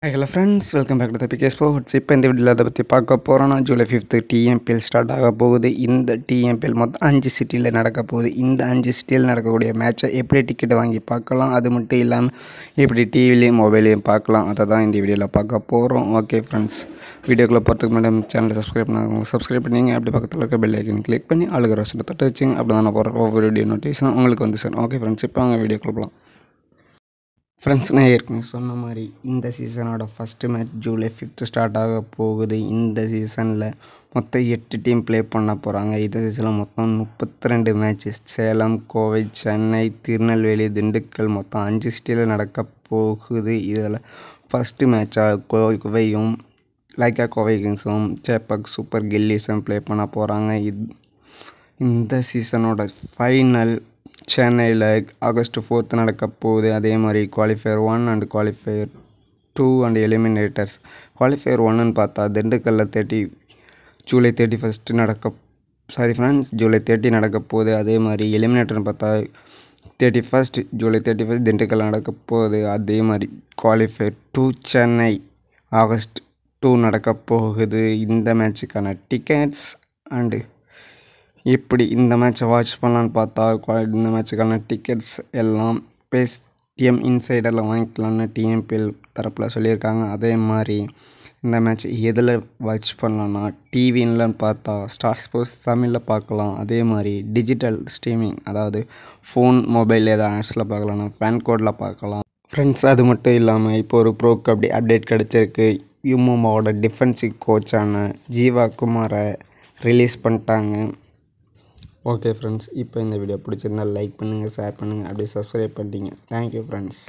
Hi hello friends, welcome back to the PK Sports. இப்போ இந்த வீடியோவில் அதை பற்றி பார்க்க போகிறோன்னா ஜூலை 5th டிஎம்பிஎல் ஸ்டார்ட் ஆக போகுது. இந்த டிஎம்பிஎல் மொத்தம் 5 சிட்டியில் நடக்க போகுது. இந்த 5 சிட்டியில் நடக்கக்கூடிய மேட்சை எப்படி டிக்கெட் வாங்கி பார்க்கலாம், அது மட்டும் இல்லாமல் எப்படி டிவிலையும் மொபைலையும் பார்க்கலாம், அதை தான் இந்த வீடியோவில் பார்க்க போகிறோம். ஓகே ஃப்ரெண்ட்ஸ், வீடியோக்குள்ளே போகிறதுக்கு முன்னாடி சேனலை சப்ஸ்கிரைப் பண்ணிங்க. அப்படி பக்கத்தில் இருக்க பெல் ஐக்கன் கிளிக் பண்ணி ஆளுகிற வருஷத்தை தொட்டு வச்சுங்க. அப்படி தான் நான் போகிற ஒவ்வொரு வீடியோ நோட்டிஃபிகேஷன் உங்களுக்கு வந்து சார். ஓகே ஃப்ரெண்ட்ஸ், இப்போ அவங்க வீடியோக்குள்ள போகலாம். ஃப்ரெண்ட்ஸ், நான் ஏற்கனவே சொன்ன மாதிரி இந்த சீசனோட first match July 5th start ஆக போகுது. இந்த சீசனில் மொத்தம் 8 டீம் ப்ளே பண்ண போகிறாங்க. இந்த சீசனில் மொத்தம் 32 மேட்சஸ். சேலம், கோவை, சென்னை, திருநெல்வேலி, திண்டுக்கல் மொத்தம் 5 சிட்டியில் நடக்க போகுது. இதில் ஃபஸ்ட்டு மேட்சாக கோவையும் கோவை கிங்ஸும் சேப்பாக் சூப்பர் கில்லிஸும் ப்ளே பண்ண போகிறாங்க. இந்த சீசனோட ஃபைனல் சென்னையில் ஆகஸ்ட் 4th நடக்க போகுது. அதே மாதிரி qualifier 1 and qualifier 2 and eliminators. Qualifier 1ன்னு பார்த்தா திண்டுக்கல்லில் ஜூலை 31 ஜூலை 30 நடக்க போகுது. அதே மாதிரி எலிமினேட்டர்னு பார்த்தா ஜூலை 31 திண்டுக்கல் நடக்க போகுது. அதே மாதிரி குவாலிஃபயர் 2 சென்னை ஆகஸ்ட் 2 நடக்க போகுது. இந்த மேட்சுக்கான டிக்கெட்ஸ் அண்டு எப்படி இந்த மேட்சை வாட்ச் பண்ணலான்னு பார்த்தா இந்த மேட்சுக்கான டிக்கெட்ஸ் எல்லாம் பேடிஎம் இன்சைடரில் வாங்கிக்கலான்னு டிஎம்பிஎல் தரப்பில் சொல்லியிருக்காங்க. அதே மாதிரி இந்த மேட்ச் எதில் வாட்ச் பண்ணலான்னா டிவின்லன்னு பார்த்தா ஸ்டார் ஸ்போர்ட்ஸ் தமிழில் பார்க்கலாம். அதே மாதிரி டிஜிட்டல் ஸ்ட்ரீமிங், அதாவது ஃபோன் மொபைல் ஏதாவது ஆப்ஸில் பார்க்கலாம்னா ஃபேன் கோடில் பார்க்கலாம். ஃப்ரெண்ட்ஸ், அது மட்டும் இல்லாமல் இப்போ ஒரு ப்ரோ கபடி அப்டேட் கிடச்சிருக்கு. யுமோமாவோட டிஃபென்சிவ் கோச்சான ஜீவா குமாரை ரிலீஸ் பண்ணிட்டாங்க. ஓகே ஃப்ரெண்ட்ஸ், இப்போ இந்த வீடியோ பிடிச்சிருந்தால் லைக் பண்ணுங்கள், ஷேர் பண்ணுங்கள், அப்படியே சப்ஸ்கிரைப் பண்ணிட்டீங்க. Thank you friends.